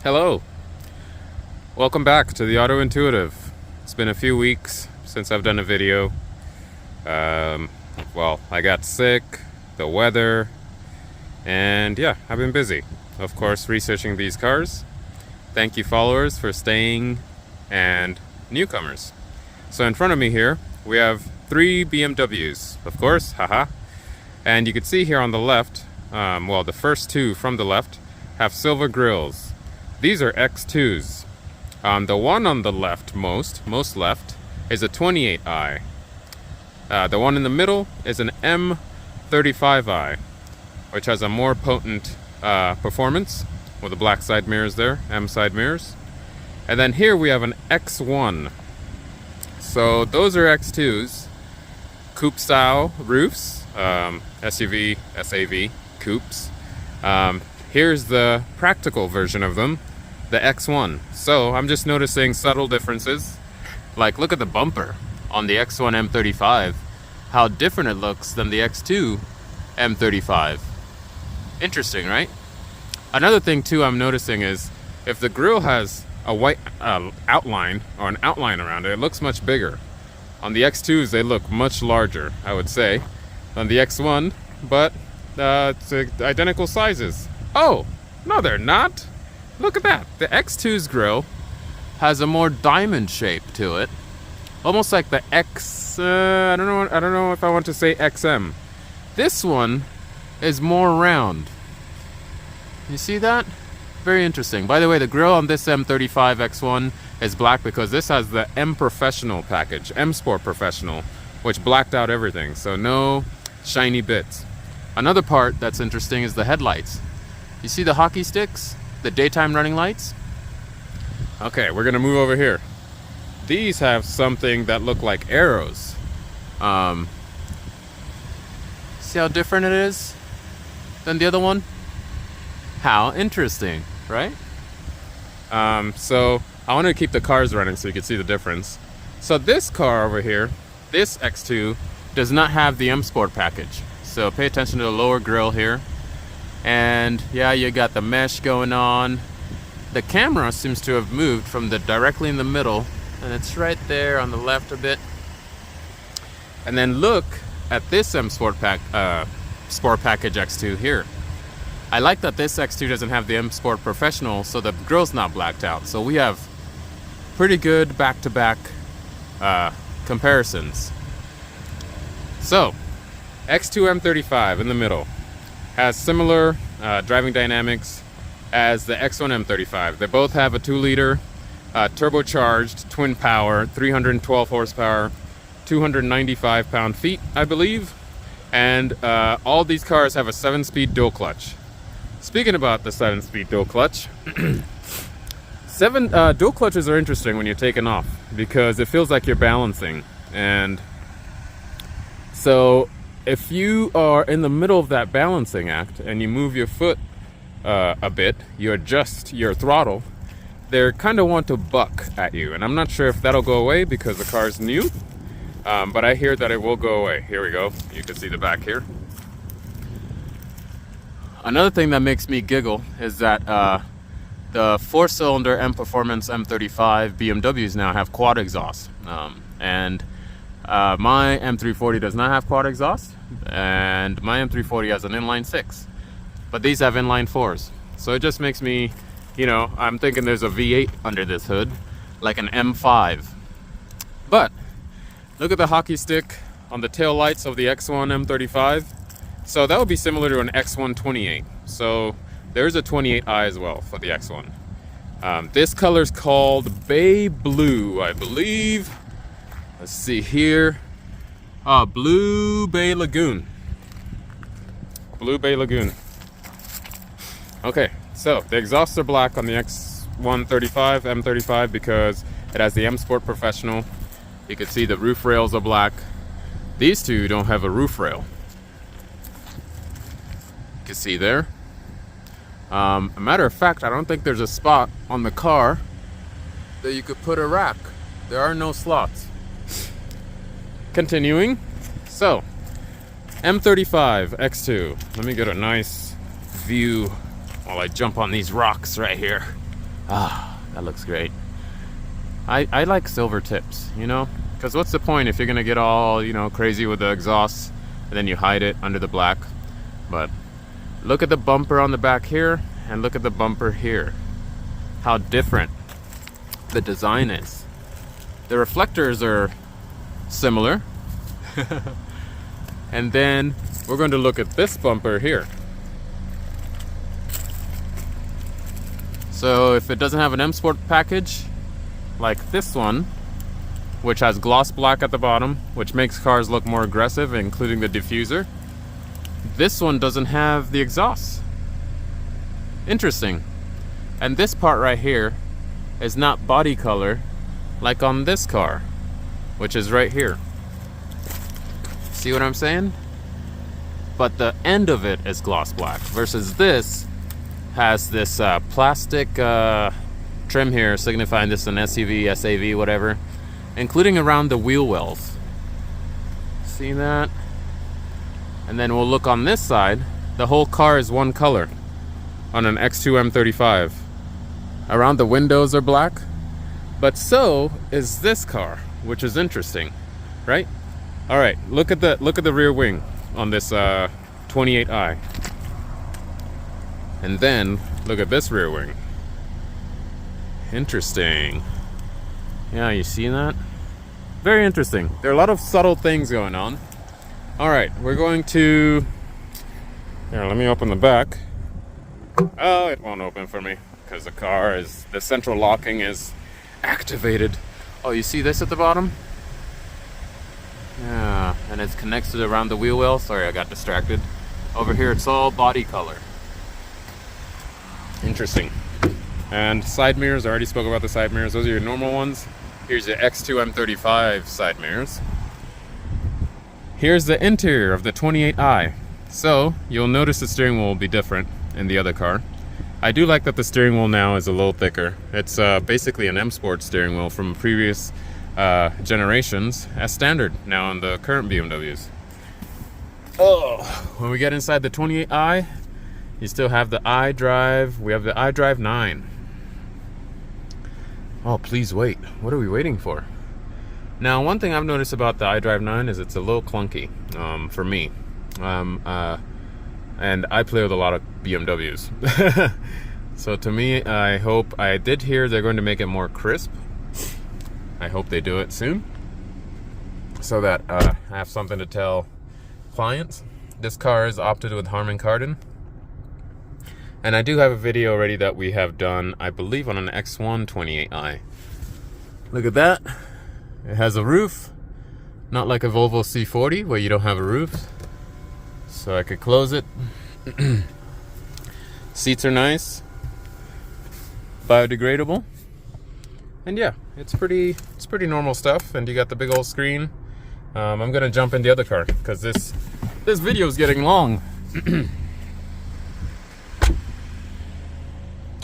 Hello, welcome back to the Auto Intuitive. It's been a few weeks since I've done a video. Well, I got sick, the weather, and yeah, I've been busy. Of course, researching these cars. Thank you followers for staying and newcomers. So in front of me here, we have 3 BMWs, of course, haha. And you can see here on the left, well, the first 2 from the left have silver grills. These are X2s. The one on the left, most left, is a 28i. The one in the middle is an M35i, which has a more potent performance with the black side mirrors there, M side mirrors. And then here we have an X1. So those are X2s, coupe style roofs, SUV, SAV, coupes. Here's the practical version of them, the X1. So I'm just noticing subtle differences. Like, look at the bumper on the X1 M35, how different it looks than the X2 M35. Interesting, right? Another thing too I'm noticing is if the grille has a white outline or an outline around it, it looks much bigger. On the X2s, they look much larger, I would say, than the X1, but it's identical sizes. Oh, no, they're not. Look at that. The X2's grille has a more diamond shape to it, almost like the X. I don't know if I want to say XM. This one is more round. You see that? Very interesting. By the way, the grille on this M35 X1 is black because this has the M Professional package, M Sport Professional, which blacked out everything, so no shiny bits. Another part that's interesting is the headlights. You see the hockey sticks? The daytime running lights? Okay, we're gonna move over here. These have something that look like arrows. See how different it is than the other one? How interesting, right? So I want to keep the cars running so you can see the difference. So this car over here, this X2, does not have the M Sport package. So pay attention to the lower grille here. And yeah, you got the mesh going on. The camera seems to have moved from the directly in the middle, and it's right there on the left a bit. And then look at this M Sport Sport Package X2 here. I like that this X2 doesn't have the M Sport Professional, so the grille's not blacked out. So we have pretty good back-to-back comparisons. So X2 M35 in the middle has similar driving dynamics as the X1 M35. They both have a 2-liter turbocharged twin power, 312 horsepower, 295 pound-feet, I believe. And all these cars have a 7-speed dual clutch. Speaking about the 7-speed dual clutch, dual clutches are interesting when you're taking off because it feels like you're balancing. And so if you are in the middle of that balancing act and you move your foot a bit, you adjust your throttle, they kind of want to buck at you. And I'm not sure if that'll go away because the car's new, but I hear that it will go away. Here we go. You can see the back here. Another thing that makes me giggle is that the 4-cylinder M Performance M35 BMWs now have quad exhaust. My M340 does not have quad exhaust, and my M340 has an inline 6, but these have inline 4s. So it just makes me, I'm thinking there's a V8 under this hood, like an M5. But look at the hockey stick on the tail lights of the X1 M35. So that would be similar to an X1 28. So there's a 28i as well for the X1. This color's called Bay Blue, I believe. Let's see here. Blue Bay Lagoon. Blue Bay Lagoon. Okay, so the exhausts are black on the X135, M35, because it has the M Sport Professional. You can see the roof rails are black. These two don't have a roof rail. You can see there. A matter of fact, I don't think there's a spot on the car that you could put a rack. There are no slots. Continuing, so M35 X2. Let me get a nice view while I jump on these rocks right here. Ah, that looks great. I like silver tips, you know, because what's the point if you're gonna get all, you know, crazy with the exhaust and then you hide it under the black. But look at the bumper on the back here and look at the bumper here, how different the design is. The reflectors are similar. And then we're going to look at this bumper here. So if it doesn't have an M Sport package like this one, which has gloss black at the bottom, which makes cars look more aggressive, including the diffuser, this one doesn't have the exhaust. Interesting. And this part right here is not body color like on this car, which is right here. See what I'm saying? But the end of it is gloss black, versus this has this plastic trim here signifying this is an SUV, SAV, whatever, including around the wheel wells. See that? And then we'll look on this side. The whole car is one color on an X2 M35. Around the windows are black, but so is this car, which is interesting, right? All right, look at the rear wing on this 28i, and then look at this rear wing. Interesting. Yeah, you see that? Very interesting. There are a lot of subtle things going on. All right, we're going to, here, let me open the back. Oh, it won't open for me because the central locking is activated. Oh, you see this at the bottom? Yeah, and it's connected around the wheel well. Sorry, I got distracted. Over here, it's all body color. Interesting. And side mirrors, I already spoke about the side mirrors. Those are your normal ones. Here's your X2 M35 side mirrors. Here's the interior of the 28i. So, you'll notice the steering wheel will be different in the other car. I do like that the steering wheel now is a little thicker. It's basically an M Sport steering wheel from previous generations as standard now on the current BMWs. Oh, when we get inside the 28i, you still have the iDrive. We have the iDrive 9. Oh, please wait. What are we waiting for? Now, one thing I've noticed about the iDrive 9 is it's a little clunky for me. And I play with a lot of BMWs. So to me, I did hear they're going to make it more crisp. I hope they do it soon, so that I have something to tell clients. This car is opted with Harman Kardon. And I do have a video already that we have done, I believe, on an X1 28i. Look at that. It has a roof. Not like a Volvo C40 where you don't have a roof. So I could close it. Seats are nice. Biodegradable. And yeah, it's pretty normal stuff. And you got the big old screen. I'm gonna jump in the other car because this video is getting long.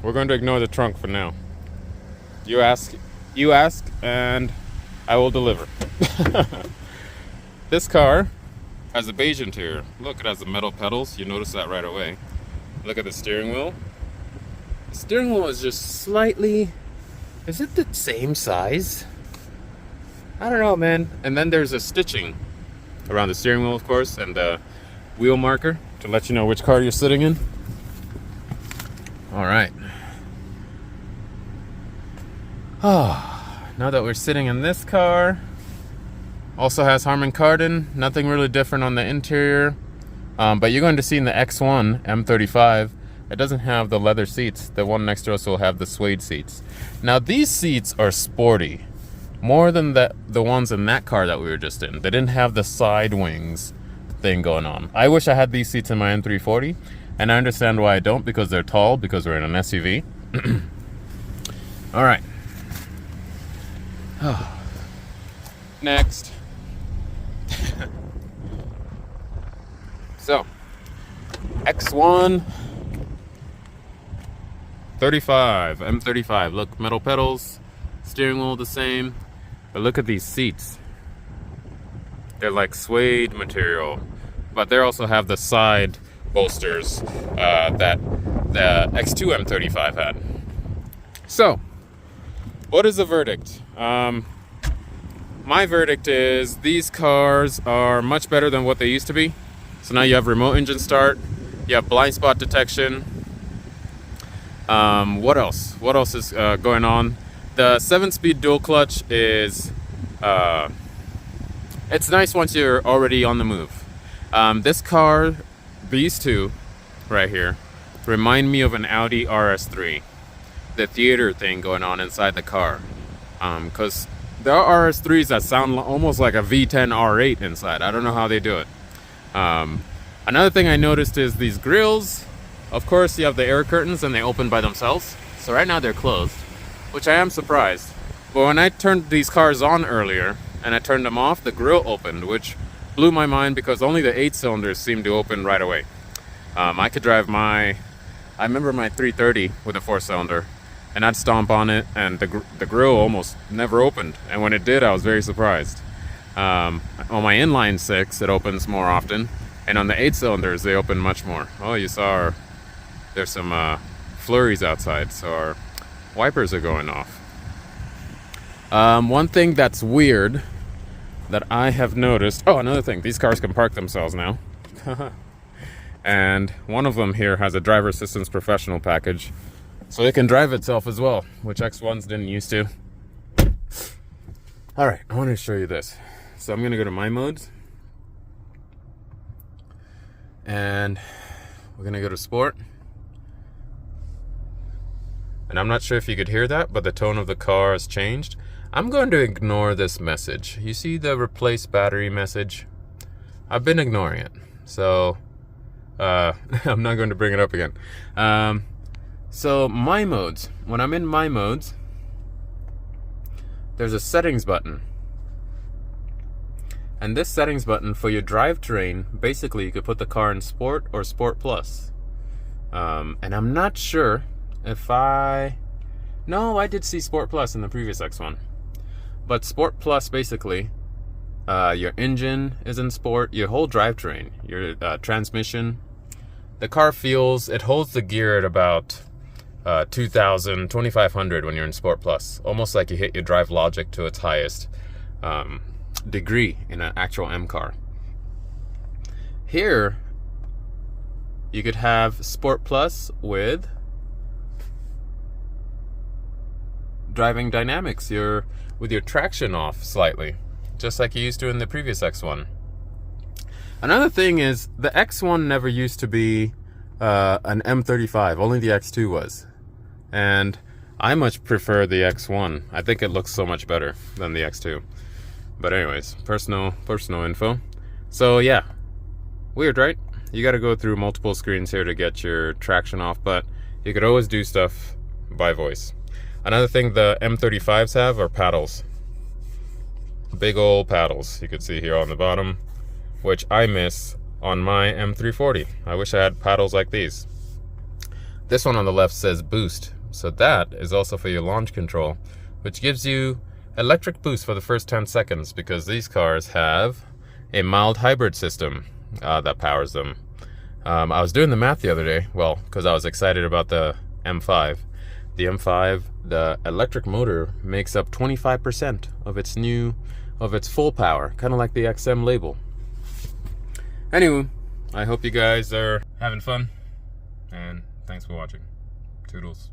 We're going to ignore the trunk for now. You ask, and I will deliver. This car has a beige interior. Look, it has the metal pedals. You notice that right away. Look at the steering wheel. The steering wheel is just slightly... Is it the same size? I don't know, man. And then there's a stitching around the steering wheel, of course, and the wheel marker to let you know which car you're sitting in. All right. Oh, now that we're sitting in this car, also has Harman Kardon. Nothing really different on the interior, but you're going to see in the X1 M35, it doesn't have the leather seats. The one next to us will have the suede seats. Now these seats are sporty, more than the ones in that car that we were just in. They didn't have the side wings thing going on. I wish I had these seats in my M340, and I understand why I don't, because they're tall, because we're in an SUV. All right. Next. So, X1 35, M35. Look, metal pedals, steering wheel the same, but look at these seats. They're like suede material, but they also have the side bolsters that the X2 M35 had. So, what is the verdict? My verdict is these cars are much better than what they used to be. So now you have remote engine start, you have blind spot detection. What else? What else is going on? The 7-speed dual clutch is it's nice once you're already on the move. This car, these two right here, remind me of an Audi RS3. The theater thing going on inside the car. Because there are RS3s that sound almost like a V10 R8 inside. I don't know how they do it. Another thing I noticed is these grills. Of course, you have the air curtains and they open by themselves. So right now they're closed, which I am surprised. But when I turned these cars on earlier and I turned them off, the grill opened, which blew my mind because only the 8 cylinders seem to open right away. I could drive I remember my 330 with a 4-cylinder, and I'd stomp on it and the grill almost never opened. And when it did, I was very surprised. On my inline 6, it opens more often. And on the 8 cylinders, they open much more. Oh, you saw there's some flurries outside, so our wipers are going off. One thing that's weird that I have noticed... Oh, another thing. These cars can park themselves now. And one of them here has a driver assistance professional package. So it can drive itself as well, which X1s didn't used to. Alright, I want to show you this. So I'm going to go to my modes. And we're going to go to sport. And I'm not sure if you could hear that, but the tone of the car has changed. I'm going to ignore this message. You see the replace battery message? I've been ignoring it. So, I'm not going to bring it up again. So, my modes. When I'm in my modes, there's a settings button. And this settings button for your drivetrain, basically you could put the car in Sport or Sport Plus. And I'm not sure if No, I did see Sport Plus in the previous X1. But Sport Plus, basically, your engine is in Sport, your whole drivetrain, your transmission. The car it holds the gear at about 2,000, 2,500 when you're in Sport Plus. Almost like you hit your drive logic to its highest degree in an actual M car. Here, you could have Sport Plus with driving dynamics, with your traction off slightly, just like you used to in the previous X1. Another thing is, the X1 never used to be an M35, only the X2 was. And I much prefer the X1. I think it looks so much better than the X2. But anyways, personal info. So yeah, weird, right? You got to go through multiple screens here to get your traction off, but you could always do stuff by voice. Another thing the M35s have are paddles. Big old paddles you could see here on the bottom, which I miss on my M340. I wish I had paddles like these. This one on the left says boost, so that is also for your launch control, which gives you electric boost for the first 10 seconds because these cars have a mild hybrid system that powers them. I was doing the math the other day, well, because I was excited about the M5. The M5, the electric motor makes up 25% of its full power, kind of like the XM label. Anyway, I hope you guys are having fun, and thanks for watching. Toodles.